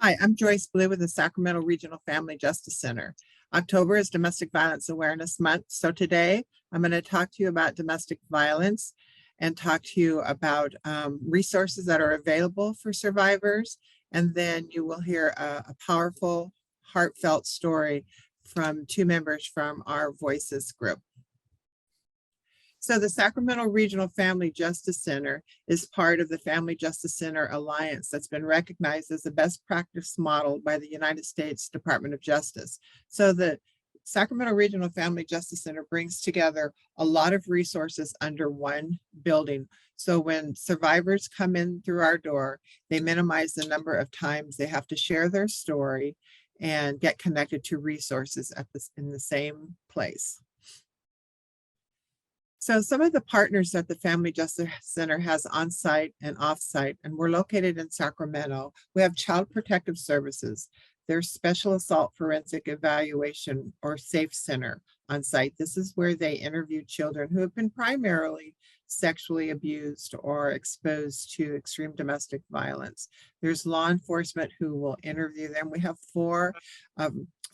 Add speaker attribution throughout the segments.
Speaker 1: Hi, I'm Joyce Bilyeu with the Sacramento Regional Family Justice Center. October is Domestic Violence Awareness Month. So today I'm going to talk to you about domestic violence and talk to you about resources that are available for survivors. And then you will hear a powerful, heartfelt story from two members from our Voices group. So the Sacramento Regional Family Justice Center is part of the Family Justice Center Alliance that's been recognized as the best practice model by the United States Department of Justice. So the Sacramento Regional Family Justice Center brings together a lot of resources under one building. So when survivors come in through our door, they minimize the number of times they have to share their story and get connected to resources in the same place. So some of the partners that the Family Justice Center has on-site and off-site, and we're located in Sacramento, we have Child Protective Services. There's Special Assault Forensic Evaluation or SAFE Center on site. This is where they interview children who have been primarily sexually abused or exposed to extreme domestic violence. There's law enforcement who will interview them. We have 4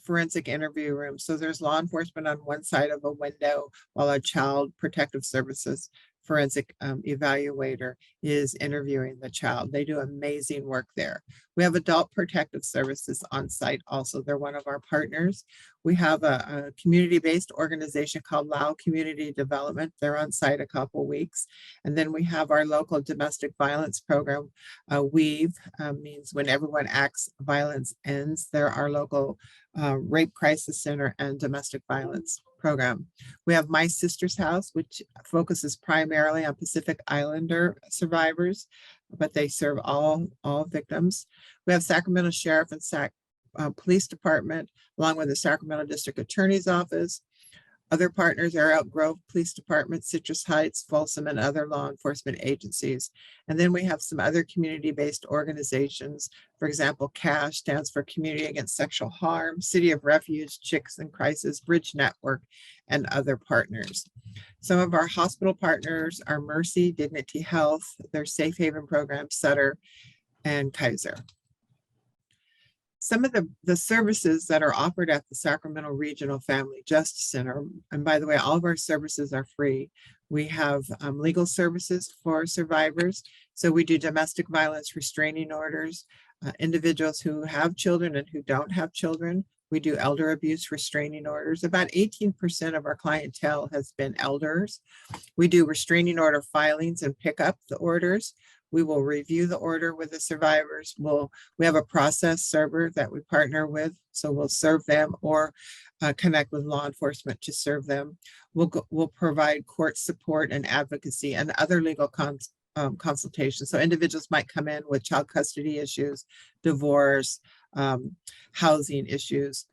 Speaker 1: forensic interview rooms. So there's law enforcement on one side of a window while a Child Protective Services forensic evaluator is interviewing the child. They do amazing work there. We have Adult Protective Services on site also. They're one of our partners. We have a community-based organization called Lao Community Development. They're on site a couple weeks. And then we have our local domestic violence program. WEAVE means When Everyone Acts, Violence Ends. They're our local rape crisis center and domestic violence program. We have My Sister's House, which focuses primarily on Pacific Islander survivors, but they serve all victims. We have Sacramento Sheriff and Police Department, along with the Sacramento District Attorney's Office. Other partners are Elk Grove Police Department, Citrus Heights, Folsom, and other law enforcement agencies. And then we have some other community-based organizations. For example, CASH stands for Community Against Sexual Harm, City of Refuge, Chicks in Crisis, Bridge Network, and other partners. Some of our hospital partners are Mercy, Dignity Health, their Safe Haven program, Sutter, and Kaiser. Some of the services that are offered at the Sacramento Regional Family Justice Center, and by the way, all of our services are free. We have legal services for survivors. So we do domestic violence restraining orders, individuals who have children and who don't have children. We do elder abuse restraining orders. About 18% of our clientele has been elders. We do restraining order filings and pick up the orders. We will review the order with the survivors. We have a process server that we partner with, so we'll serve them or connect with law enforcement to serve them. We'll provide court support and advocacy and other legal consultations. So individuals might come in with child custody issues, divorce, housing issues,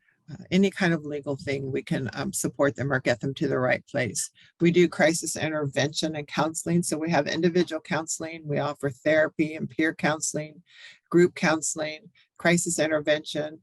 Speaker 1: any kind of legal thing, we can support them or get them to the right place. We do crisis intervention and counseling. So we have individual counseling. We offer therapy and peer counseling, group counseling, crisis intervention.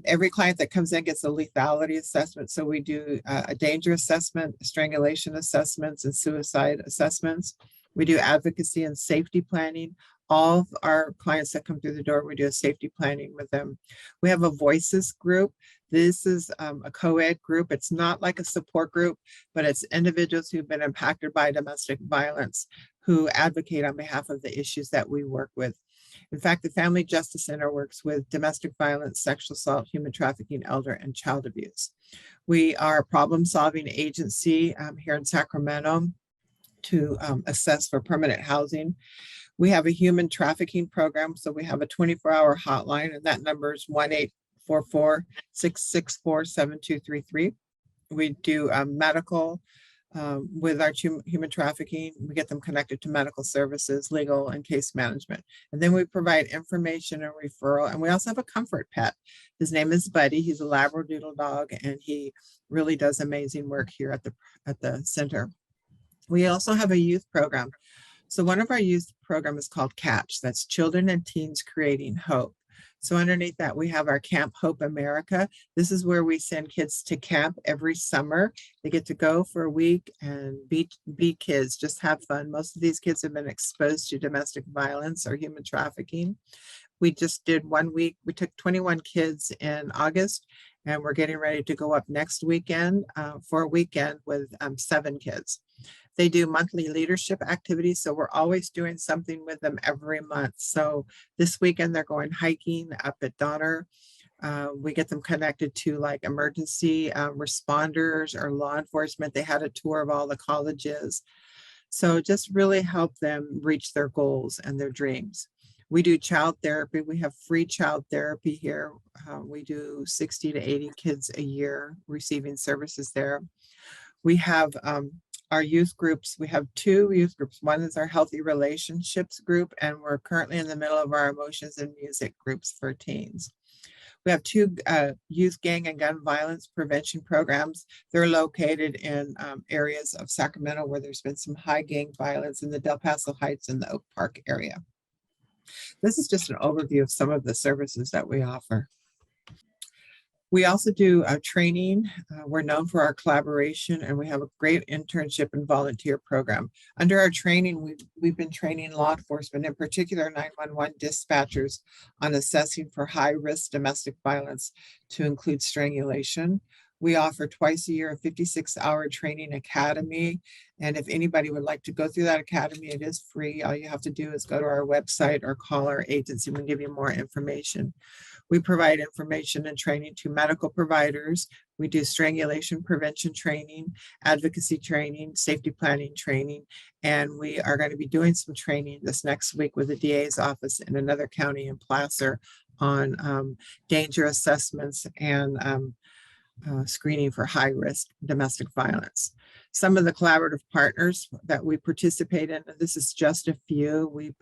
Speaker 1: Every client that comes in gets a lethality assessment. So we do a danger assessment, strangulation assessments, and suicide assessments. We do advocacy and safety planning. All of our clients that come through the door, we do a safety planning with them. We have a Voices group. This is a co-ed group. It's not like a support group, but it's individuals who've been impacted by domestic violence who advocate on behalf of the issues that we work with. In fact, the Family Justice Center works with domestic violence, sexual assault, human trafficking, elder, and child abuse. We are a problem-solving agency here in Sacramento to assess for permanent housing. We have a human trafficking program, so we have a 24-hour hotline, and that number is 1-844-664-7233. We do medical with our human trafficking. We get them connected to medical services, legal, and case management. And then we provide information and referral, and we also have a comfort pet. His name is Buddy. He's a Labradoodle dog, and he really does amazing work here at the center. We also have a youth program. So one of our youth program is called CATCH. That's Children and Teens Creating Hope. So underneath that, we have our Camp Hope America. This is where we send kids to camp every summer. They get to go for a week and be kids, just have fun. Most of these kids have been exposed to domestic violence or human trafficking. We just did 1 week. We took 21 kids in August, and we're getting ready to go up next weekend for a weekend with 7 kids. They do monthly leadership activities, so we're always doing something with them every month. So this weekend they're going hiking up at Donner. We get them connected to like emergency responders or law enforcement. They had a tour of all the colleges. So just really help them reach their goals and their dreams. We do child therapy. We have free child therapy here. We do 60 to 80 kids a year receiving services there. We have our youth groups. We have 2 youth groups. One is our healthy relationships group, and we're currently in the middle of our emotions and music groups for teens. We have 2 youth gang and gun violence prevention programs. They're located in areas of Sacramento where there's been some high gang violence in the Del Paso Heights and the Oak Park area. This is just an overview of some of the services that we offer. We also do training. We're known for our collaboration, and we have a great internship and volunteer program. Under our training, we've been training law enforcement, in particular 911 dispatchers, on assessing for high-risk domestic violence to include strangulation. We offer twice a year a 56-hour training academy. And if anybody would like to go through that academy, it is free. All you have to do is go to our website or call our agency. We'll give you more information. We provide information and training to medical providers. We do strangulation prevention training, advocacy training, safety planning training, and we are going to be doing some training this next week with the DA's office in another county in Placer on danger assessments and screening for high-risk domestic violence. Some of the collaborative partners that we participate in, and this is just a few, we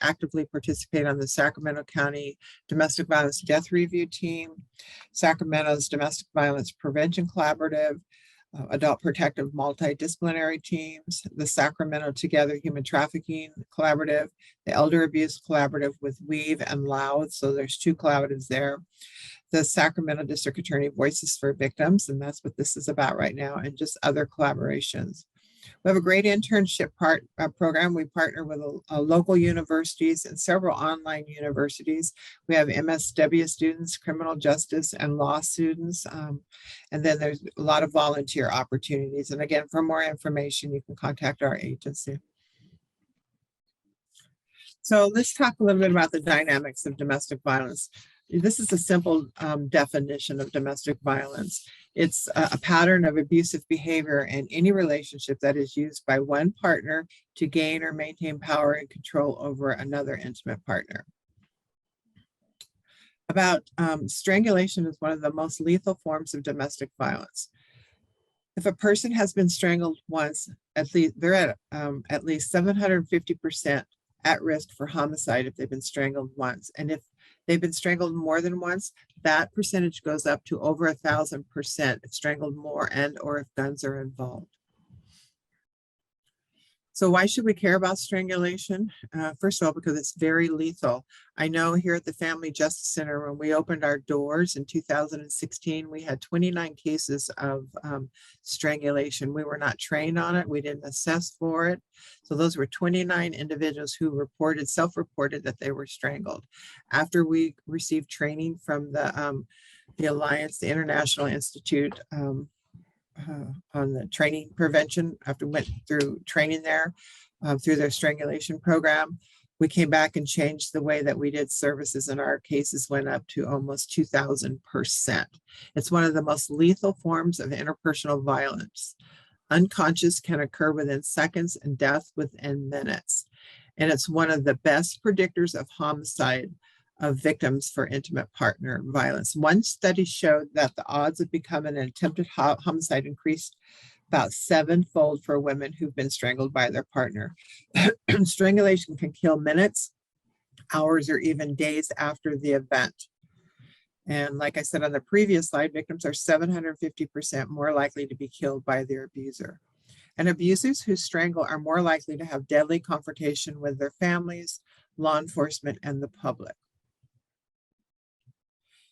Speaker 1: actively participate on the Sacramento County Domestic Violence Death Review Team, Sacramento's Domestic Violence Prevention Collaborative, Adult Protective Multidisciplinary Teams, the Sacramento Together Human Trafficking Collaborative, the Elder Abuse Collaborative with Weave and Loud, so there's 2 collaboratives there. The Sacramento District Attorney Voices for Victims, and that's what this is about right now, and just other collaborations. We have a great internship program. We partner with local universities and several online universities. We have MSW students, criminal justice and law students, and then there's a lot of volunteer opportunities. And again, for more information, you can contact our agency. So let's talk a little bit about the dynamics of domestic violence. This is a simple definition of domestic violence. It's a pattern of abusive behavior in any relationship that is used by one partner to gain or maintain power and control over another intimate partner. Strangulation is one of the most lethal forms of domestic violence. If a person has been strangled once, they're at least 750% at risk for homicide if they've been strangled once. And if they've been strangled more than once, that percentage goes up to over 1,000% if strangled more and or if guns are involved. So why should we care about strangulation? First of all, because it's very lethal. I know here at the Family Justice Center, when we opened our doors in 2016, we had 29 cases of strangulation. We were not trained on it. We didn't assess for it. So those were 29 individuals who self-reported that they were strangled. After we received training from the Alliance, the International Institute on the training prevention, after we went through training there through their strangulation program, we came back and changed the way that we did services, and our cases went up to almost 2,000%. It's one of the most lethal forms of interpersonal violence. Unconscious can occur within seconds and death within minutes. And it's one of the best predictors of homicide of victims for intimate partner violence. One study showed that the odds of becoming an attempted homicide increased about 7-fold for women who've been strangled by their partner. Strangulation can kill minutes, hours, or even days after the event. And like I said on the previous slide, victims are 750% more likely to be killed by their abuser. And abusers who strangle are more likely to have deadly confrontation with their families, law enforcement, and the public.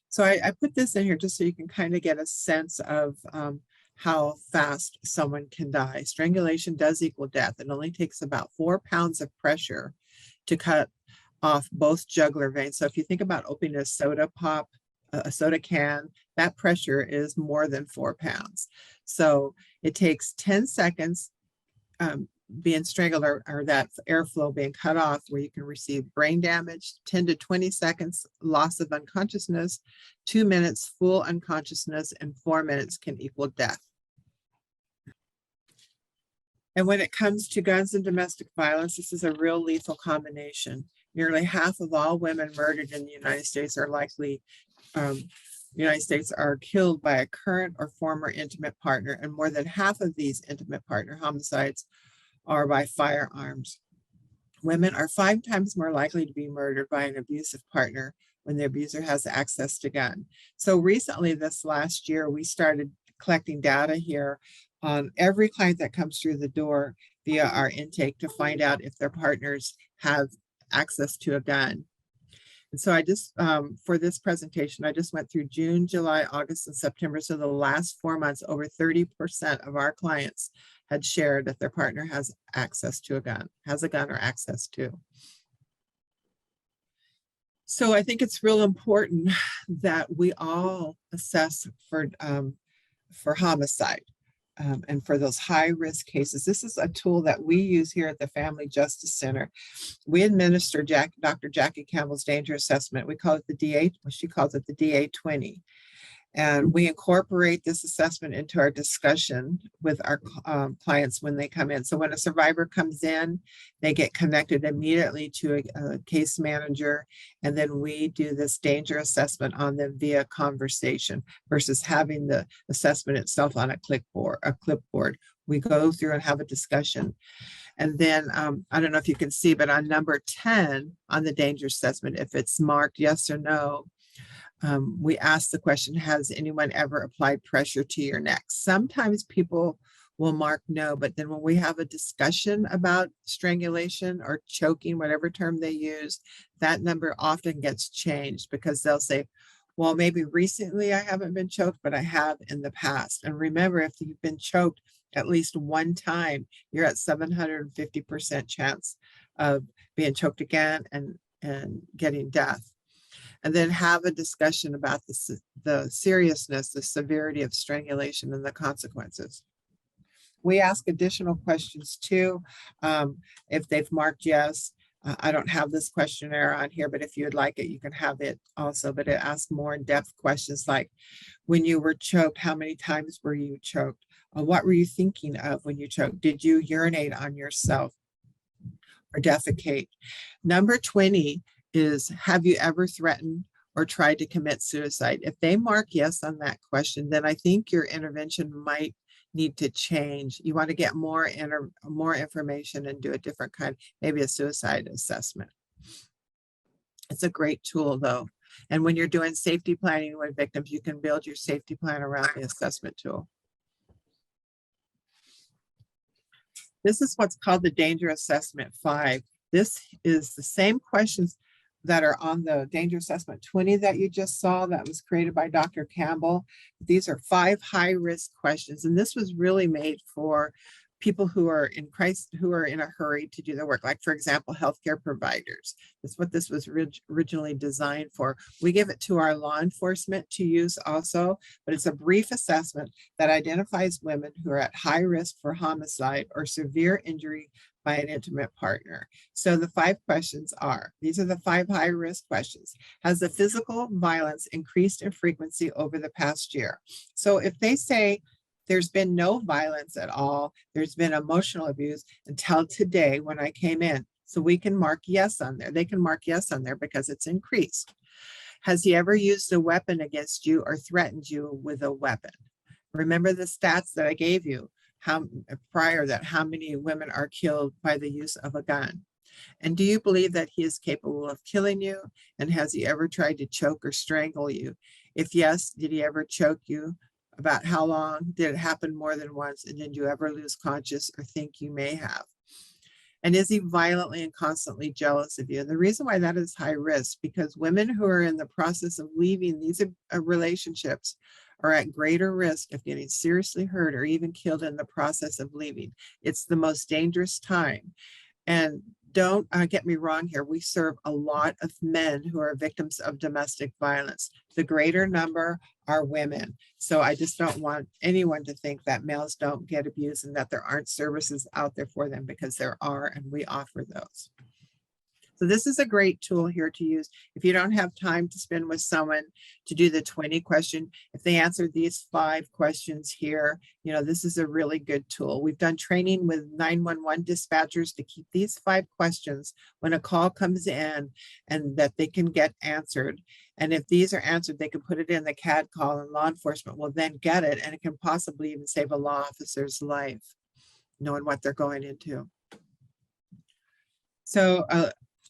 Speaker 1: So I put this in here just so you can kind of get a sense of how fast someone can die. Strangulation does equal death. It only takes about 4 pounds of pressure to cut off both jugular veins. So if you think about opening a soda pop, a soda can, that pressure is more than 4 pounds. So it takes 10 seconds being strangled or that airflow being cut off where you can receive brain damage, 10 to 20 seconds loss of unconsciousness, 2 minutes full unconsciousness, and 4 minutes can equal death. And when it comes to guns and domestic violence, this is a real lethal combination. Nearly half of all women murdered in the United States are likely are killed by a current or former intimate partner, and more than half of these intimate partner homicides are by firearms. Women are 5 times more likely to be murdered by an abusive partner when the abuser has access to gun. So recently, this last year, we started collecting data here on every client that comes through the door via our intake to find out if their partners have access to a gun. And so I just, for this presentation, I just went through June, July, August, and September. So the last 4 months, over 30% of our clients had shared that their partner has access to a gun, has a gun or access to. So I think it's real important that we all assess for homicide and for those high risk cases. This is a tool that we use here at the Family Justice Center. We administer Dr. Jackie Campbell's danger assessment. We call it the DA, she calls it the DA-20. And we incorporate this assessment into our discussion with our clients when they come in. So when a survivor comes in, they get connected immediately to a case manager, and then we do this danger assessment on them via conversation versus having the assessment itself on a clipboard. We go through and have a discussion. And then I don't know if you can see, but on number 10 on the danger assessment, if it's marked yes or no, we ask the question, has anyone ever applied pressure to your neck? Sometimes people will mark no, but then when we have a discussion about strangulation or choking, whatever term they use, that number often gets changed because they'll say, well, maybe recently I haven't been choked, but I have in the past. And remember, if you've been choked at least one time, you're at 750% chance of being choked again and getting death. And then have a discussion about the seriousness, the severity of strangulation and the consequences. We ask additional questions too. If they've marked yes, I don't have this questionnaire on here, but if you'd like it, you can have it also. But it asks more in-depth questions like, when you were choked, how many times were you choked? What were you thinking of when you choked? Did you urinate on yourself or defecate? Number 20 is, have you ever threatened or tried to commit suicide? If they mark yes on that question, then I think your intervention might need to change. You want to get more information and do a different kind, maybe a suicide assessment. It's a great tool though. And when you're doing safety planning with victims, you can build your safety plan around the assessment tool. This is what's called the Danger Assessment 5. This is the same questions that are on the Danger Assessment 20 that you just saw that was created by Dr. Campbell. These are 5 high-risk questions, and this was really made for people who are in crisis, who are in a hurry to do their work, like for example, healthcare providers. That's what this was originally designed for. We give it to our law enforcement to use also, but it's a brief assessment that identifies women who are at high risk for homicide or severe injury by an intimate partner. So the 5 questions are, these are the 5 high risk questions. Has the physical violence increased in frequency over the past year? So if they say there's been no violence at all, there's been emotional abuse until today when I came in. So we can mark yes on there. They can mark yes on there because it's increased. Has he ever used a weapon against you or threatened you with a weapon? Remember the stats that I gave you how many women are killed by the use of a gun? And do you believe that he is capable of killing you? And has he ever tried to choke or strangle you? If yes, did he ever choke you? About how long? Did it happen more than once? And did you ever lose conscious or think you may have? And is he violently and constantly jealous of you? And the reason why that is high risk, because women who are in the process of leaving these relationships are at greater risk of getting seriously hurt or even killed in the process of leaving. It's the most dangerous time. And don't get me wrong here. We serve a lot of men who are victims of domestic violence. The greater number are women. So I just don't want anyone to think that males don't get abused and that there aren't services out there for them, because there are, and we offer those. So this is a great tool here to use if you don't have time to spend with someone to do the 20 question. If they answer these 5 questions here, you know, this is a really good tool. We've done training with 911 dispatchers to keep these 5 questions when a call comes in, and that they can get answered. And if these are answered, they can put it in the CAD call, and law enforcement will then get it, and it can possibly even save a law officer's life, knowing what they're going into. So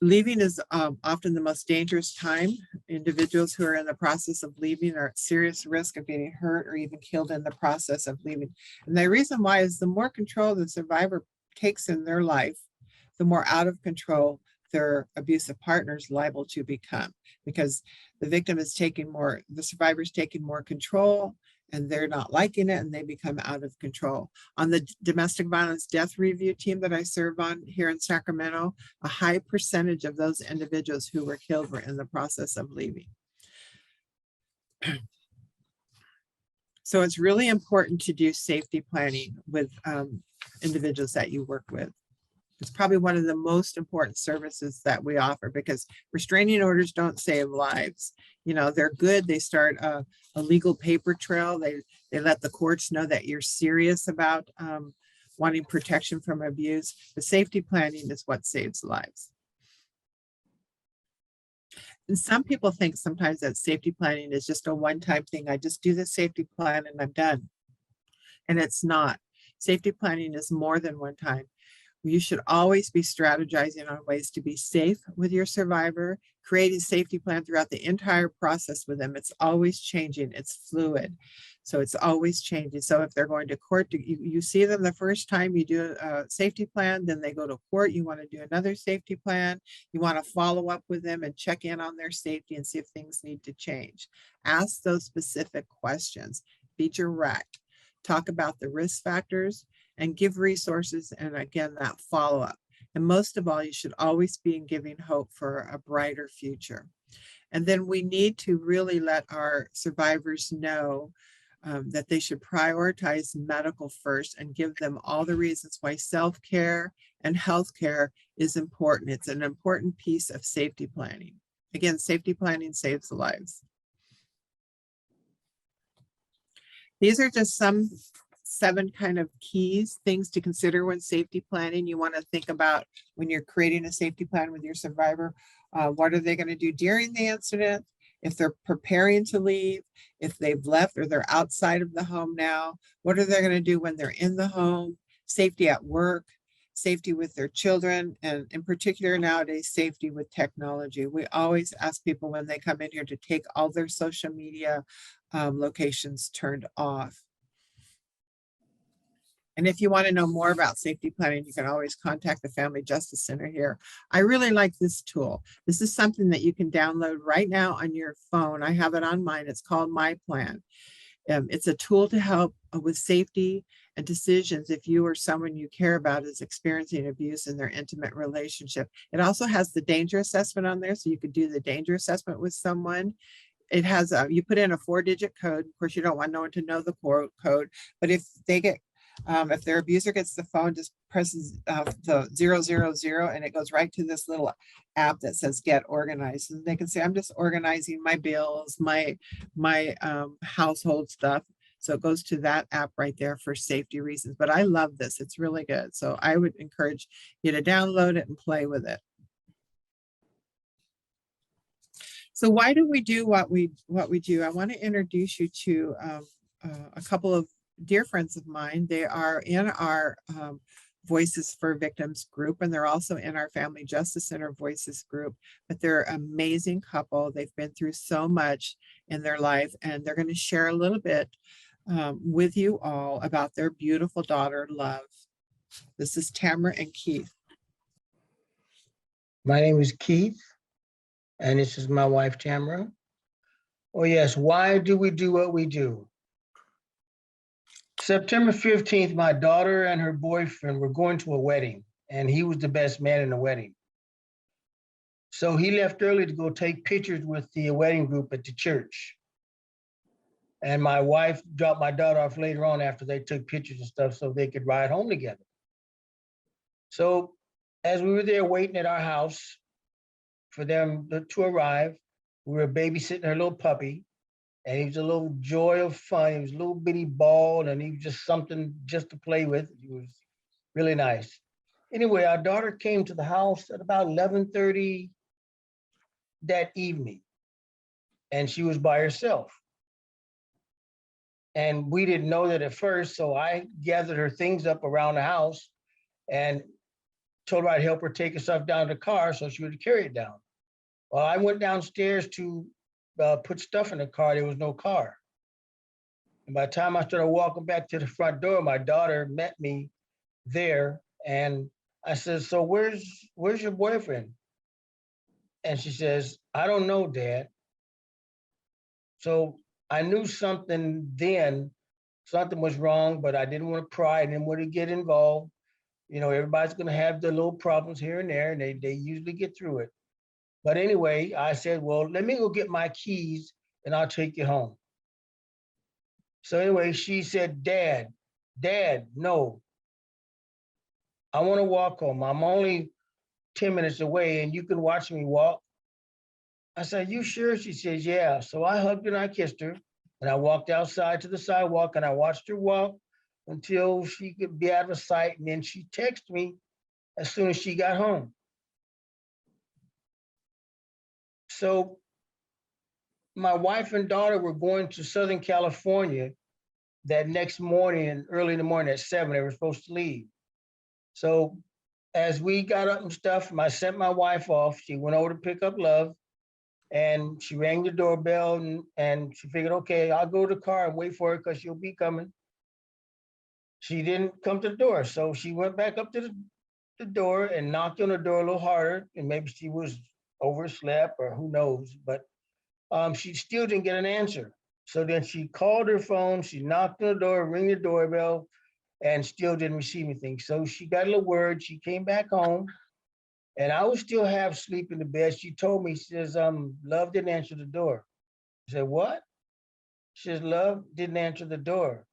Speaker 1: leaving is often the most dangerous time. Individuals who are in the process of leaving are at serious risk of getting hurt or even killed in the process of leaving. And the reason why is the more control the survivor takes in their life, the more out of control their abusive partner is liable to become, because the victim is taking more, the survivor is taking more control, and they're not liking it, and they become out of control. On the domestic violence death review team that I serve on here in Sacramento, a high percentage of those individuals who were killed were in the process of leaving. So it's really important to do safety planning with individuals that you work with. It's probably one of the most important services that we offer, because restraining orders don't save lives. You know, they're good. They start a legal paper trail. They let the courts know that you're serious about wanting protection from abuse. The safety planning is what saves lives. And some people think sometimes that safety planning is just a one-time thing. I just do the safety plan and I'm done. And it's not. Safety planning is more than one time. You should always be strategizing on ways to be safe with your survivor, creating a safety plan throughout the entire process with them. It's always changing, it's fluid. So it's always changing. So if they're going to court, you see them the first time, you do a safety plan, then they go to court, you want to do another safety plan. You want to follow up with them and check in on their safety and see if things need to change. Ask those specific questions, be direct, talk about the risk factors, and give resources, and again, that follow-up. And most of all, you should always be giving hope for a brighter future. And then we need to really let our survivors know that they should prioritize medical first, and give them all the reasons why self-care and healthcare is important. It's an important piece of safety planning. Again, safety planning saves lives. These are just some 7 kind of keys, things to consider when safety planning. You want to think about when you're creating a safety plan with your survivor. What are they going to do during the incident? If they're preparing to leave, if they've left or they're outside of the home now, what are they going to do when they're in the home? Safety at work, safety with their children, and in particular nowadays, safety with technology. We always ask people when they come in here to take all their social media locations turned off. And if you want to know more about safety planning, you can always contact the Family Justice Center here. I really like this tool. This is something that you can download right now on your phone. I have it on mine. It's called My Plan. It's a tool to help with safety and decisions if you or someone you care about is experiencing abuse in their intimate relationship. It also has the danger assessment on there, so you could do the danger assessment with someone. It has you put in a 4-digit code. Of course, you don't want no one to know the code, but if they get if their abuser gets the phone, just presses the 000 and it goes right to this little app that says get organized. And they can say, I'm just organizing my bills, my household stuff. So it goes to that app right there for safety reasons. But I love this. It's really good. So I would encourage you to download it and play with it. So why do we do what we do? I want to introduce you to a couple of dear friends of mine. They are in our Voices for Victims group, and they're also in our Family Justice Center Voices group, but they're an amazing couple. They've been through so much in their life, and they're going to share a little bit with you all about their beautiful daughter, Love. This is Tamra and Keith.
Speaker 2: My name is Keith, and this is my wife, Tamra. Oh yes, why do we do what we do? September 15th, my daughter and her boyfriend were going to a wedding, and he was the best man in the wedding. So he left early to go take pictures with the wedding group at the church. And my wife dropped my daughter off later on after they took pictures and stuff so they could ride home together. So as we were there waiting at our house for them to arrive, we were babysitting her little puppy. And he was a little joy of fun. He was a little bitty ball, and he was just something just to play with. He was really nice. Anyway, our daughter came to the house at about 11:30 that evening, and she was by herself. And we didn't know that at first, so I gathered her things up around the house and told her I'd help her take her stuff down to the car so she would carry it down. Well, I went downstairs to put stuff in the car. There was no car. And by the time I started walking back to the front door, my daughter met me there. And I said, so where's your boyfriend? And she says, I don't know, Dad. So I knew something then, something was wrong, but I didn't want to pry. I didn't want to get involved. You know, everybody's going to have their little problems here and there, and they usually get through it. But anyway, I said, well, let me go get my keys and I'll take you home. So anyway, she said, Dad, no, I want to walk home. I'm only 10 minutes away and you can watch me walk. I said, you sure? She says, yeah. So I hugged her and I kissed her and I walked outside to the sidewalk and I watched her walk until she could be out of sight. And then she texted me as soon as she got home. So my wife and daughter were going to Southern California that next morning, and early in the morning at 7, they were supposed to leave. So as we got up and stuff, I sent my wife off. She went over to pick up Love and she rang the doorbell and she figured, okay, I'll go to the car and wait for her because she'll be coming. She didn't come to the door. So she went back up to the door and knocked on the door a little harder. And maybe she was overslept or who knows, but she still didn't get an answer. So then she called her phone, she knocked on the door, rang the doorbell, and still didn't receive anything. So she got a little word, she came back home, and I was still half asleep in the bed. She told me, she says, Love didn't answer the door. I said, what? She says, Love didn't answer the door.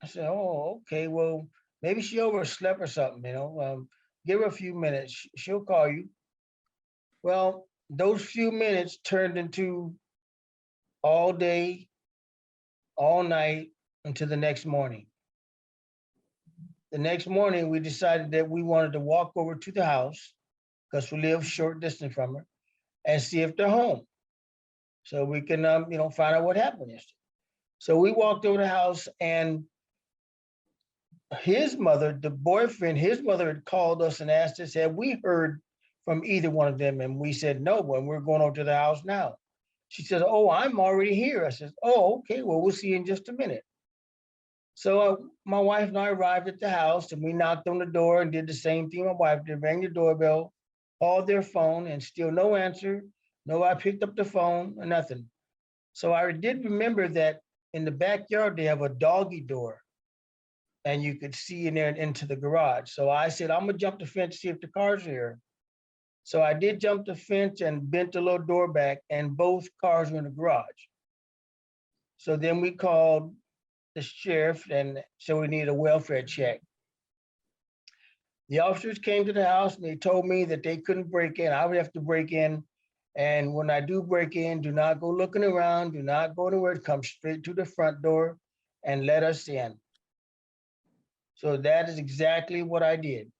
Speaker 2: I said, oh, okay, well, maybe she overslept or something, you know. Give her a few minutes, she'll call you. Well, those few minutes turned into all day, all night until the next morning. The next morning, we decided that we wanted to walk over to the house because we live short distance from her and see if they're home. So we can, find out what happened yesterday. So we walked over the house and his mother, the boyfriend, his mother had called us and asked us, have we heard from either one of them? And we said, no, and we're going over to the house now. She says, oh, I'm already here. I said, oh, okay, well, we'll see you in just a minute. So my wife and I arrived at the house and we knocked on the door and did the same thing my wife did, rang the doorbell, called their phone and still no answer. Nobody picked up the phone or nothing. So I did remember that in the backyard, they have a doggy door and you could see in there and into the garage. So I said, I'm gonna jump the fence, see if the car's here. So I did jump the fence and bent the little door back and both cars were in the garage. So then we called the sheriff and so we need a welfare check. The officers came to the house and they told me that they couldn't break in. I would have to break in. And when I do break in, do not go looking around, do not go anywhere, come straight to the front door and let us in. So that is exactly what I did.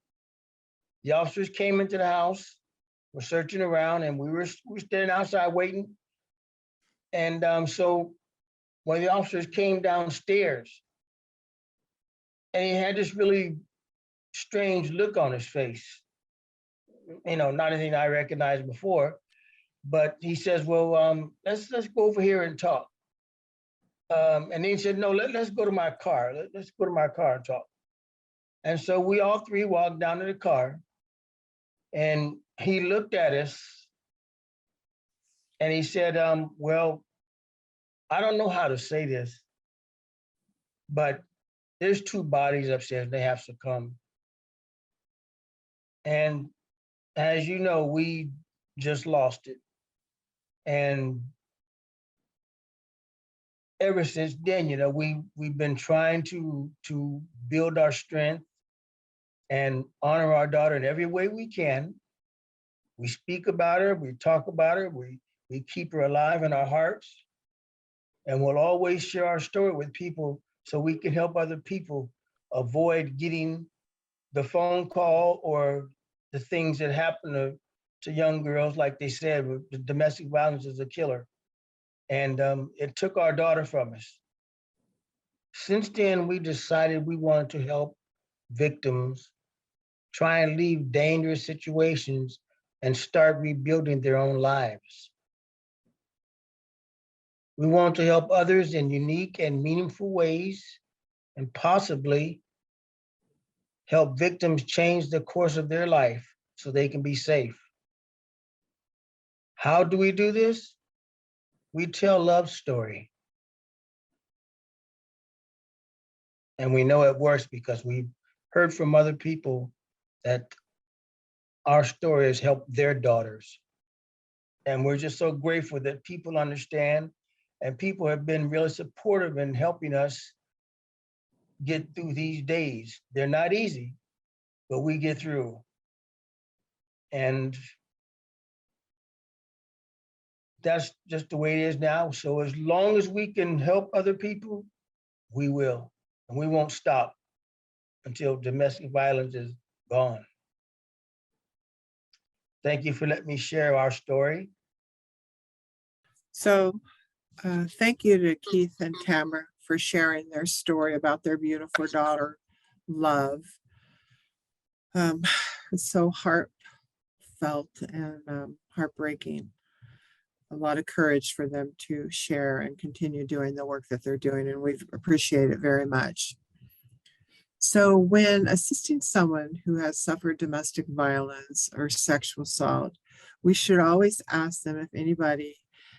Speaker 2: The officers came into the house, were searching around and we were standing outside waiting. And so when the officers came downstairs and he had this really strange look on his face, not anything I recognized before, but he says, well, let's go over here and talk. And then he said, no, let's go to my car. Let's go to my car and talk. And so we all three walked down to the car and he looked at us and he said, well, I don't know how to say this, but there's 2 bodies upstairs. They have to come. And as you know, we just lost it. And ever since then, we've been trying to build our strength and honor our daughter in every way we can. We speak about her, we talk about her, we keep her alive in our hearts, and we'll always share our story with people so we can help other people avoid getting the phone call or the things that happen to young girls. Like they said, domestic violence is a killer. And it took our daughter from us. Since then, we decided we wanted to help victims try and leave dangerous situations and start rebuilding their own lives. We want to help others in unique and meaningful ways, and possibly help victims change the course of their life so they can be safe. How do we do this? We tell love story. And we know it works because we've heard from other people that our story has helped their daughters. And we're just so grateful that people understand, and people have been really supportive in helping us get through these days. They're not easy, but we get through. And that's just the way it is now. So as long as we can help other people, we will. And we won't stop until domestic violence is gone. Thank you for letting me share our story.
Speaker 1: So thank you to Keith and Tamra for sharing their story about their beautiful daughter, Love. It's so heartfelt and heartbreaking. A lot of courage for them to share and continue doing the work that they're doing, and we appreciate it very much. So when assisting someone who has suffered domestic violence or sexual assault, we should always ask them if anybody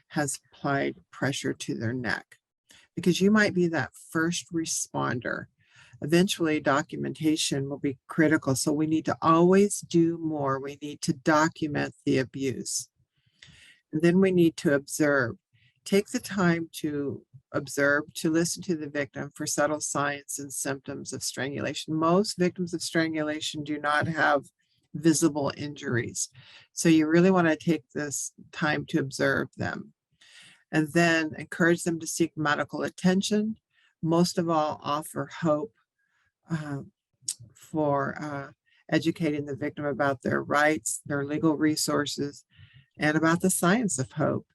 Speaker 1: has applied pressure to their neck, because you might be that first responder. Eventually, documentation will be critical. So we need to always do more. We need to document the abuse. And then we need to observe. Take the time to observe, to listen to the victim for subtle signs and symptoms of strangulation. Most victims of strangulation do not have visible injuries. So you really want to take this time to observe them. And then encourage them to seek medical attention. Most of all, offer hope for educating the victim about their rights, their legal resources, and about the science of hope.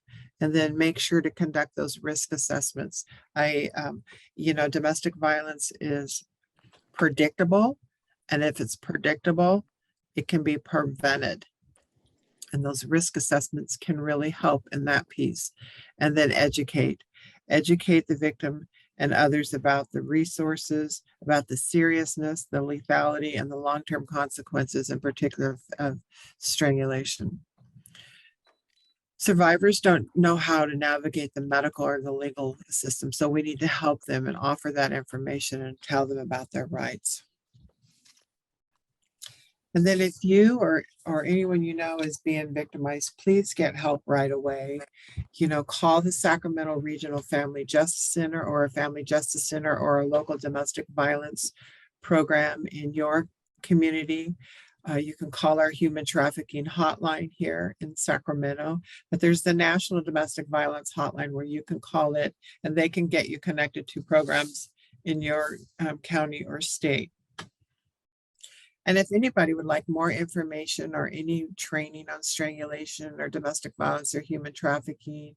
Speaker 1: And then make sure to conduct those risk assessments. Domestic violence is predictable. And if it's predictable, it can be prevented. And those risk assessments can really help in that piece. And then educate the victim and others about the resources, about the seriousness, the lethality, and the long-term consequences, in particular of strangulation. Survivors don't know how to navigate the medical or the legal system, so we need to help them and offer that information and tell them about their rights. And then if you or anyone you know is being victimized, please get help right away. Call the Sacramento Regional Family Justice Center or a Family Justice Center or a local domestic violence program in your community. You can call our human trafficking hotline here in Sacramento, but there's the National Domestic Violence Hotline where you can call it and they can get you connected to programs in your county or state. And if anybody would like more information or any training on strangulation or domestic violence or human trafficking,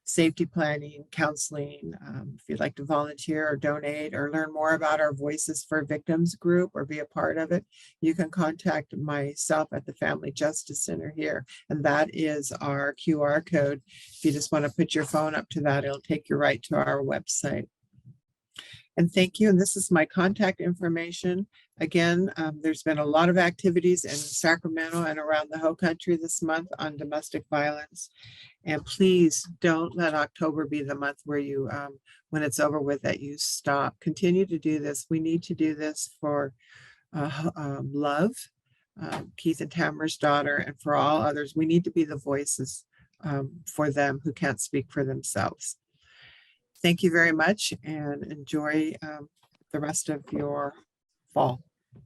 Speaker 1: safety planning, counseling, if you'd like to volunteer or donate or learn more about our Voices for Victims group or be a part of it, you can contact myself at the Family Justice Center here. And that is our QR code. If you just want to put your phone up to that, it'll take you right to our website. And thank you. And this is my contact information. Again, there's been a lot of activities in Sacramento and around the whole country this month on domestic violence. And please don't let October be the month where you, when it's over with, that you stop. Continue to do this. We need to do this for love, Keith and Tamara's daughter, and for all others. We need to be the voices for them who can't speak for themselves. Thank you very much and enjoy the rest of your fall.